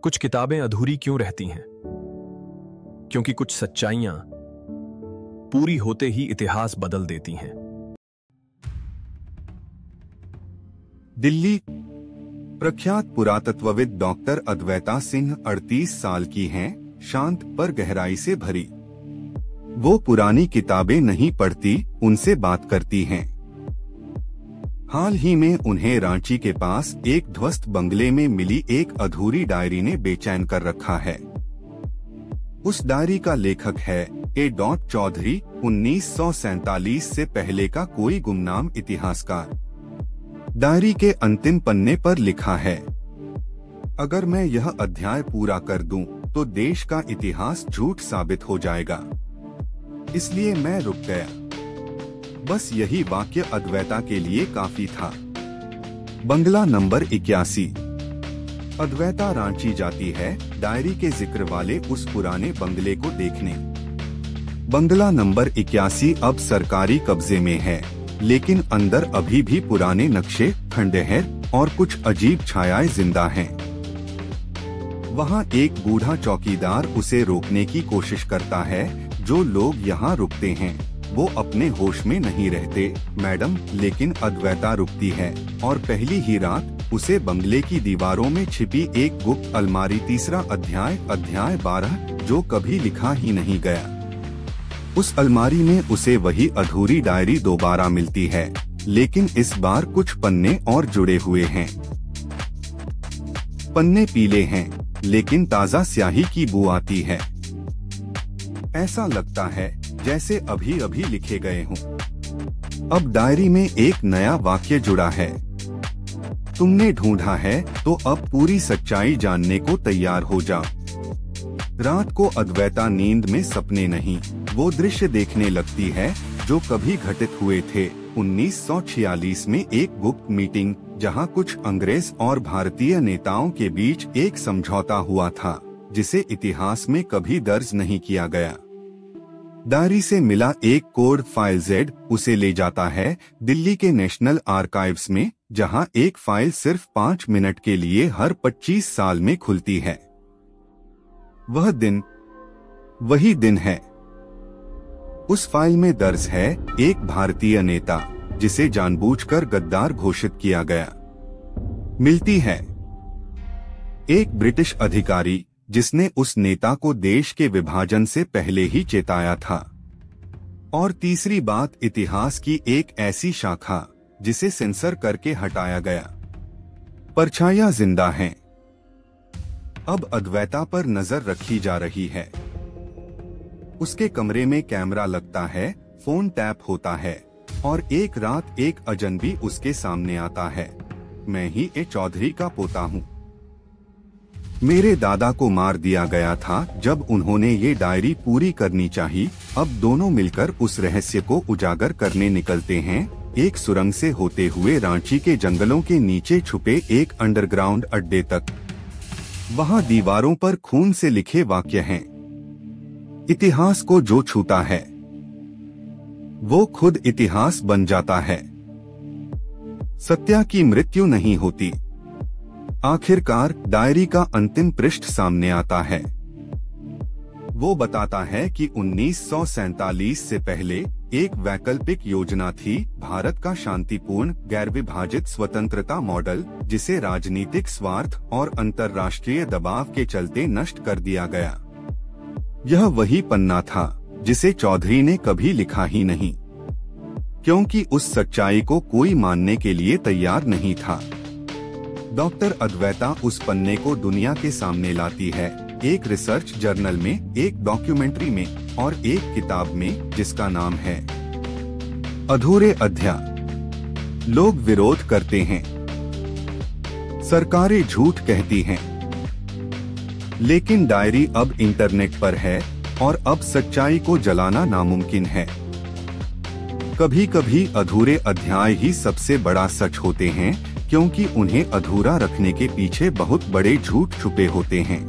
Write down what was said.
कुछ किताबें अधूरी क्यों रहती हैं? क्योंकि कुछ सच्चाइयां पूरी होते ही इतिहास बदल देती हैं। दिल्ली। प्रख्यात पुरातत्वविद डॉक्टर अद्वैता सिंह 38 साल की हैं, शांत पर गहराई से भरी। वो पुरानी किताबें नहीं पढ़ती, उनसे बात करती हैं। हाल ही में उन्हें रांची के पास एक ध्वस्त बंगले में मिली एक अधूरी डायरी ने बेचैन कर रखा है। उस डायरी का लेखक है ए. चौधरी, 1947 से पहले का कोई गुमनाम इतिहासकार। डायरी के अंतिम पन्ने पर लिखा है, अगर मैं यह अध्याय पूरा कर दूं, तो देश का इतिहास झूठ साबित हो जाएगा, इसलिए मैं रुक गया। बस यही वाक्य अद्वैता के लिए काफी था। बंगला नंबर 81। अद्वैता रांची जाती है डायरी के जिक्र वाले उस पुराने बंगले को देखने। बंगला नंबर 81 अब सरकारी कब्जे में है, लेकिन अंदर अभी भी पुराने नक्शे, खंडहर और कुछ अजीब छायाएं जिंदा हैं। वहाँ एक बूढ़ा चौकीदार उसे रोकने की कोशिश करता है। जो लोग यहाँ रुकते हैं वो अपने होश में नहीं रहते, मैडम, लेकिन अद्वैता रुकती है और पहली ही रात उसे बंगले की दीवारों में छिपी एक गुप्त अलमारी, तीसरा अध्याय 12, जो कभी लिखा ही नहीं गया। उस अलमारी में उसे वही अधूरी डायरी दोबारा मिलती है, लेकिन इस बार कुछ पन्ने और जुड़े हुए हैं। पन्ने पीले हैं, लेकिन ताज़ा स्याही की बू आती है। ऐसा लगता है जैसे अभी अभी लिखे गए हों। अब डायरी में एक नया वाक्य जुड़ा है, तुमने ढूंढा है तो अब पूरी सच्चाई जानने को तैयार हो जाओ। रात को अद्वैता नींद में सपने नहीं, वो दृश्य देखने लगती है जो कभी घटित हुए थे 1946 में एक गुप्त मीटिंग, जहां कुछ अंग्रेज और भारतीय नेताओं के बीच एक समझौता हुआ था, जिसे इतिहास में कभी दर्ज नहीं किया गया। डायरी से मिला एक कोड फाइल Z उसे ले जाता है दिल्ली के नेशनल आर्काइव्स में, जहां एक फाइल सिर्फ 5 मिनट के लिए हर 25 साल में खुलती है। वह दिन वही दिन है। उस फाइल में दर्ज है एक भारतीय नेता जिसे जानबूझकर गद्दार घोषित किया गया। मिलती है एक ब्रिटिश अधिकारी जिसने उस नेता को देश के विभाजन से पहले ही चेताया था। और तीसरी बात, इतिहास की एक ऐसी शाखा जिसे सेंसर करके हटाया गया। परछाइयां जिंदा हैं। अब अद्वैता पर नजर रखी जा रही है। उसके कमरे में कैमरा लगता है, फोन टैप होता है और एक रात एक अजनबी उसके सामने आता है। मैं ही ए. चौधरी का पोता हूँ। मेरे दादा को मार दिया गया था जब उन्होंने ये डायरी पूरी करनी चाहिए। अब दोनों मिलकर उस रहस्य को उजागर करने निकलते हैं, एक सुरंग से होते हुए रांची के जंगलों के नीचे छुपे एक अंडरग्राउंड अड्डे तक। वहाँ दीवारों पर खून से लिखे वाक्य हैं। इतिहास को जो छूता है वो खुद इतिहास बन जाता है। सत्या की मृत्यु नहीं होती। आखिरकार डायरी का अंतिम पृष्ठ सामने आता है। वो बताता है कि 1947 से पहले एक वैकल्पिक योजना थी, भारत का शांतिपूर्ण गैर विभाजित स्वतंत्रता मॉडल, जिसे राजनीतिक स्वार्थ और अंतर्राष्ट्रीय दबाव के चलते नष्ट कर दिया गया। यह वही पन्ना था जिसे चौधरी ने कभी लिखा ही नहीं, क्योंकि उस सच्चाई को कोई मानने के लिए तैयार नहीं था। डॉक्टर अद्वैता उस पन्ने को दुनिया के सामने लाती है, एक रिसर्च जर्नल में, एक डॉक्यूमेंट्री में और एक किताब में जिसका नाम है अधूरे अध्याय। लोग विरोध करते हैं, सरकारें झूठ कहती हैं, लेकिन डायरी अब इंटरनेट पर है और अब सच्चाई को जलाना नामुमकिन है। कभी कभी अधूरे अध्याय ही सबसे बड़ा सच होते हैं, क्योंकि उन्हें अधूरा रखने के पीछे बहुत बड़े झूठ छुपे होते हैं।